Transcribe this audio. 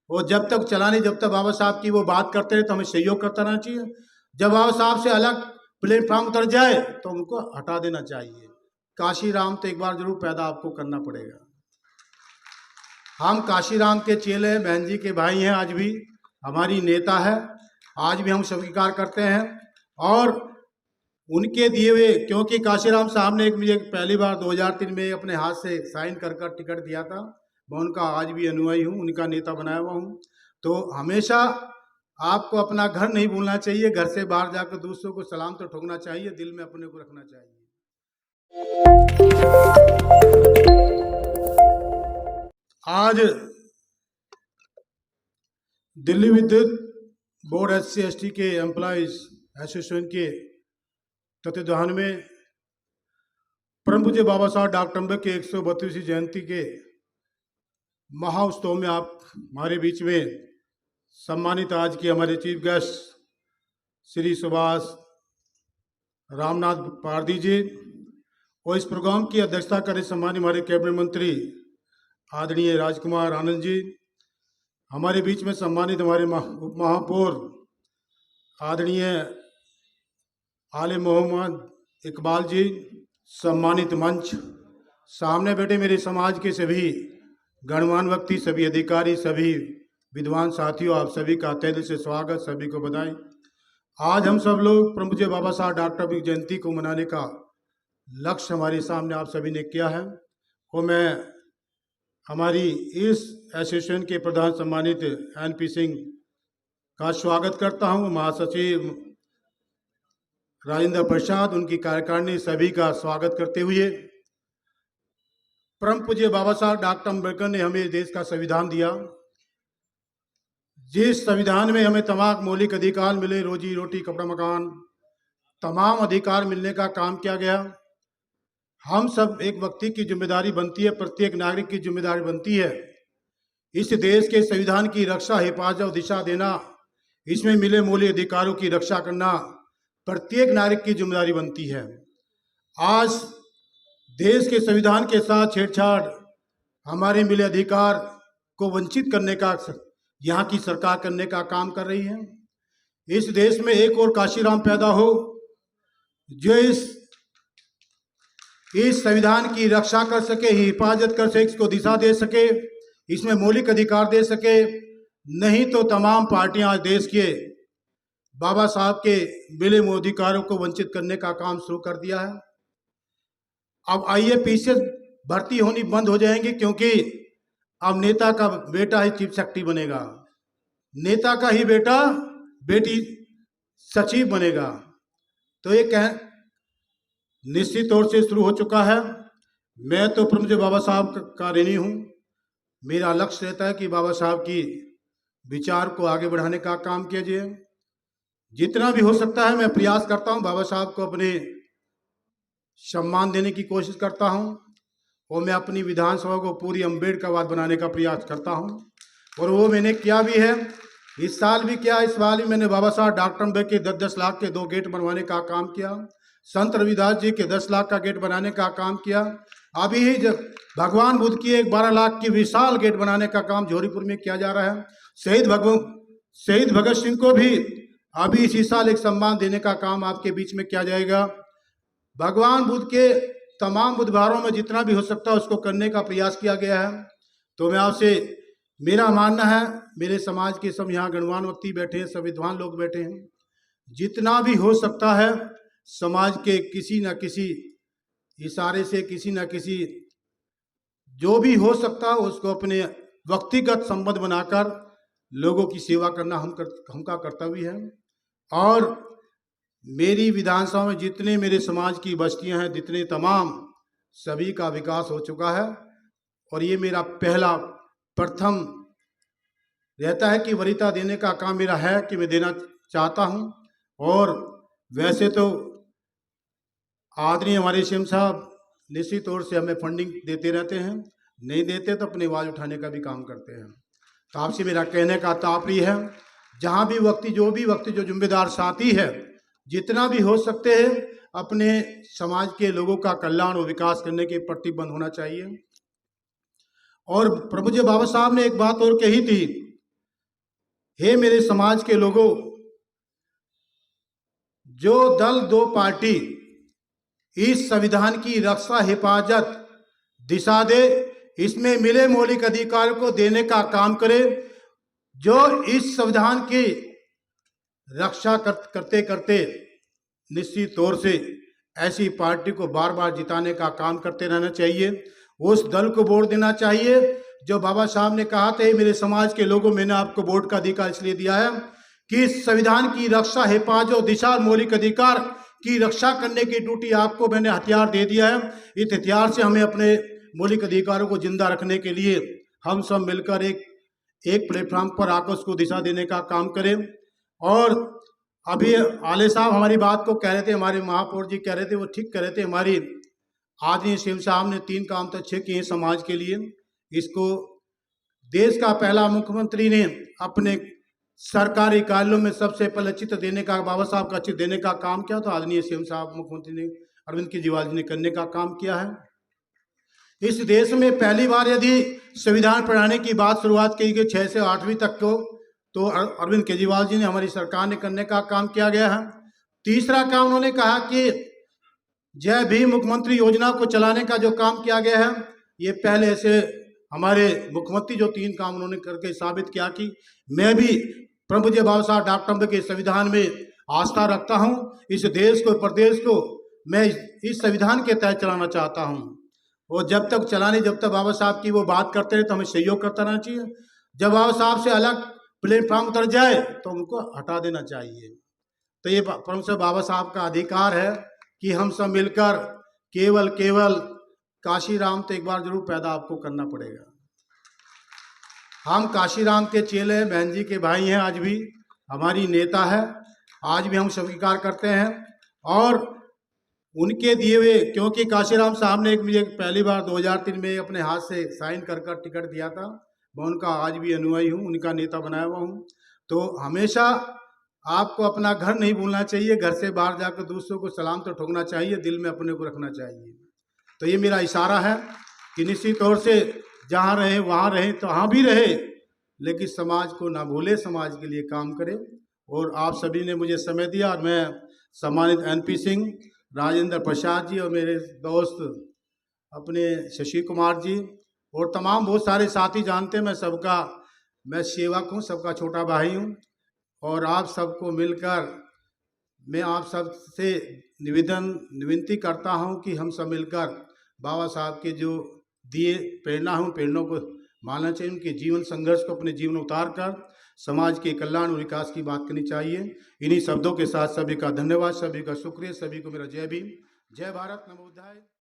वो जब तक चलानी, जब तक बाबा साहब की वो बात करते रहे तो हमें सहयोग करता रहना चाहिए। जब बाबा साहब से अलग प्लेटफॉर्म उतर जाए तो उनको हटा देना चाहिए। काशीराम तो एक बार जरूर पैदा आपको करना पड़ेगा। हम काशीराम के चेले हैं, बहन जी के भाई हैं, आज भी हमारी नेता है, आज भी हम स्वीकार करते हैं। और उनके दिए हुए, क्योंकि काशीराम साहब ने एक मुझे पहली बार 2003 में अपने हाथ से साइन कर कर टिकट दिया था, मैं उनका आज भी अनुयायी हूँ, उनका नेता बनाया हुआ हूँ। तो हमेशा आपको अपना घर नहीं भूलना चाहिए, घर से बाहर जाकर दूसरों को सलाम तो ठोकना चाहिए, दिल में अपने को रखना चाहिए। आज दिल्ली विद्युत बोर्ड SC/ST के एम्प्लॉयज एसोसिएशन के तत्वाधान में परम पूज्य बाबा साहब डॉक्टर अम्बेडकर के 132वीं जयंती के महाउत्सव में आप हमारे बीच में सम्मानित आज के हमारे चीफ गेस्ट श्री सुभाष रामनाथ पारदी जी, और इस प्रोग्राम की अध्यक्षता करें सम्मानित हमारे कैबिनेट मंत्री आदरणीय राजकुमार आनंद जी, हमारे बीच में सम्मानित हमारे उप महापौर आदरणीय आले मोहम्मद इकबाल जी, सम्मानित मंच, सामने बैठे मेरे समाज के सभी गणमान्य व्यक्ति, सभी अधिकारी, सभी विद्वान साथियों, आप सभी का तहे दिल से स्वागत, सभी को बधाई। आज हम सब लोग परम पूज्य बाबा साहब डॉक्टर अम्बेडकर जयंती को मनाने का लक्ष्य हमारे सामने आप सभी ने किया है, और मैं हमारी इस एसोसिएशन के प्रधान सम्मानित NP सिंह का स्वागत करता हूं, महासचिव राजेंद्र प्रसाद, उनकी कार्यकारिणी, सभी का स्वागत करते हुए, परम पूज्य बाबा साहब डॉक्टर अम्बेडकर ने हमें देश का संविधान दिया, जिस संविधान में हमें तमाम मौलिक अधिकार मिले, रोजी रोटी कपड़ा मकान, तमाम अधिकार मिलने का काम किया गया। हम सब एक व्यक्ति की जिम्मेदारी बनती है, प्रत्येक नागरिक की जिम्मेदारी बनती है इस देश के संविधान की रक्षा, हिफाजत और दिशा देना, इसमें मिले मौलिक अधिकारों की रक्षा करना प्रत्येक नागरिक की जिम्मेदारी बनती है। आज देश के संविधान के साथ छेड़छाड़, हमारे मिले अधिकार को वंचित करने का यहाँ की सरकार करने का काम कर रही है। इस देश में एक और काशीराम पैदा हो जो इस संविधान की रक्षा कर सके, हिफाजत कर सके, इसको दिशा दे सके, इसमें मौलिक अधिकार दे सके। नहीं तो तमाम पार्टियां आज देश के बाबा साहब के मिले अधिकारों को वंचित करने का काम शुरू कर दिया है। अब IAPC भर्ती होनी बंद हो जाएंगी, क्योंकि अब नेता का बेटा ही चीफ सेक्रेटरी बनेगा, नेता का ही बेटी सचिव बनेगा। तो ये निश्चित तौर से शुरू हो चुका है। मैं तो परम पूज्य बाबा साहब का ऋणी हूँ। मेरा लक्ष्य रहता है कि बाबा साहब की विचार को आगे बढ़ाने का काम किया जाए। जितना भी हो सकता है मैं प्रयास करता हूँ, बाबा साहब को अपने सम्मान देने की कोशिश करता हूँ, और मैं अपनी विधानसभा को पूरी अम्बेडकरवाद बनाने का प्रयास करता हूँ, और वो मैंने किया भी है। इस साल भी किया, इस साल भी मैंने बाबा साहब डॉक्टर अम्बेडकर के 10-10 लाख के 2 गेट बनवाने का काम किया, संत रविदास जी के 10 लाख का गेट बनाने का काम किया। अभी ही जब भगवान बुद्ध की एक 12 लाख की विशाल गेट बनाने का काम जोरीपुर में किया जा रहा है। शहीद भगत सिंह को भी अभी इसी साल एक सम्मान देने का काम आपके बीच में किया जाएगा। भगवान बुद्ध के तमाम बुधवारों में जितना भी हो सकता है उसको करने का प्रयास किया गया है। तो मैं आपसे, मेरा मानना है, मेरे समाज के सब यहाँ गणमान्य व्यक्ति बैठे हैं, सब विद्वान लोग बैठे हैं, जितना भी हो सकता है समाज के किसी न किसी इशारे से, किसी न किसी जो भी हो सकता है उसको अपने व्यक्तिगत संबंध बनाकर लोगों की सेवा करना हमका कर्तव्य है। और मेरी विधानसभा में जितने मेरे समाज की बस्तियां हैं, जितने तमाम, सभी का विकास हो चुका है। और ये मेरा प्रथम रहता है कि वरीयता देने का काम मेरा है कि मैं देना चाहता हूँ। और वैसे तो आदरणीय हमारे CM साहब निश्चित तौर से हमें फंडिंग देते रहते हैं, नहीं देते तो अपनी आवाज़ उठाने का भी काम करते हैं। तो आपसे मेरा कहने का तात्पर्य है, जहाँ भी व्यक्ति, जो भी व्यक्ति, जो जिम्मेदार साथी है, जितना भी हो सकते हैं अपने समाज के लोगों का कल्याण और विकास करने के प्रतिबद्ध होना चाहिए। और प्रभु जी बाबा साहब ने एक बात और कही थी हे मेरे समाज के लोगों, जो दल दो पार्टी इस संविधान की रक्षा हिफाजत दिशा दे, इसमें मिले मौलिक अधिकार को देने का काम करे, जो इस संविधान की रक्षा करते करते निश्चित तौर से ऐसी पार्टी को बार बार जिताने का काम करते रहना चाहिए। उस दल को वोट देना चाहिए जो बाबा साहब ने कहा था, मेरे समाज के लोगों, मैंने आपको वोट का अधिकार इसलिए दिया है कि संविधान की रक्षा हिफाजत दिशा मौलिक अधिकार की रक्षा करने की ड्यूटी आपको मैंने हथियार दे दिया है। इस हथियार से हमें अपने मौलिक अधिकारों को जिंदा रखने के लिए हम सब मिलकर एक प्लेटफॉर्म पर आकर उसको दिशा देने का काम करें। और अभी आले साहब हमारी बात को कह रहे थे, हमारे महापौर जी कह रहे थे, वो ठीक कह रहे थे, हमारी आदरणीय सीएम साहब ने 3 काम तो अच्छे किए समाज के लिए। इसको देश का पहला मुख्यमंत्री ने अपने सरकारी कार्यालयों में सबसे पहले चित्र देने का, बाबा साहब का चित्र देने का काम किया, तो आदरणीय सीएम साहब मुख्यमंत्री ने अरविंद केजरीवाल जी ने करने का काम किया है। इस देश में पहली बार यदि संविधान पढ़ाने की बात शुरुआत की गई 6 से 8वीं तक को, तो अरविंद केजरीवाल जी ने, हमारी सरकार ने करने का काम किया गया है। तीसरा काम उन्होंने कहा कि जय भीम मुख्यमंत्री योजना को चलाने का जो काम किया गया है, ये पहले से हमारे मुख्यमंत्री जो 3 काम उन्होंने करके साबित किया कि मैं भी परम पूज्य बाबा साहब डॉक्टर अम्बेडकर के संविधान में आस्था रखता हूँ। इस देश को, प्रदेश को मैं इस संविधान के तहत चलाना चाहता हूँ। और जब तक बाबा साहब की वो बात करते रहे तो हमें सहयोग करता रहना चाहिए। जब बाबा साहब से अलग प्लेटफॉर्म उतर जाए तो उनको हटा देना चाहिए। तो ये परम से बाबा साहब का अधिकार है कि हम सब मिलकर केवल काशीराम तो एक बार जरूर पैदा आपको करना पड़ेगा। हम काशीराम के चेले हैं, बहन जी के भाई हैं, आज भी हमारी नेता है, आज भी हम स्वीकार करते हैं। और उनके दिए हुए, क्योंकि काशीराम साहब ने मुझे पहली बार 2003 में अपने हाथ से साइन कर टिकट दिया था, मैं उनका आज भी अनुयायी हूँ, उनका नेता बनाया हुआ हूँ। तो हमेशा आपको अपना घर नहीं भूलना चाहिए, घर से बाहर जाकर दूसरों को सलाम तो ठोकना चाहिए, दिल में अपने को रखना चाहिए। तो ये मेरा इशारा है कि निश्चित तौर से जहाँ रहे वहाँ रहे, तो वहाँ भी रहे, लेकिन समाज को ना भूले, समाज के लिए काम करें। और आप सभी ने मुझे समय दिया, और मैं सम्मानित NP सिंह, राजेंद्र प्रसाद जी और मेरे दोस्त अपने शशि कुमार जी और तमाम बहुत सारे साथी जानते हैं, मैं सेवक हूँ, सबका छोटा भाई हूँ। और आप सबको मिलकर मैं आप सब से विनती करता हूँ कि हम सब मिलकर बाबा साहब के जो दिए प्रेरणा को मानना चाहिए, उनके जीवन संघर्ष को अपने जीवन उतार कर समाज के कल्याण और विकास की बात करनी चाहिए। इन्हीं शब्दों के साथ सभी का धन्यवाद, सभी का शुक्रिया, सभी को मेरा जय भीम, जय भारत, नमो बुद्धाय।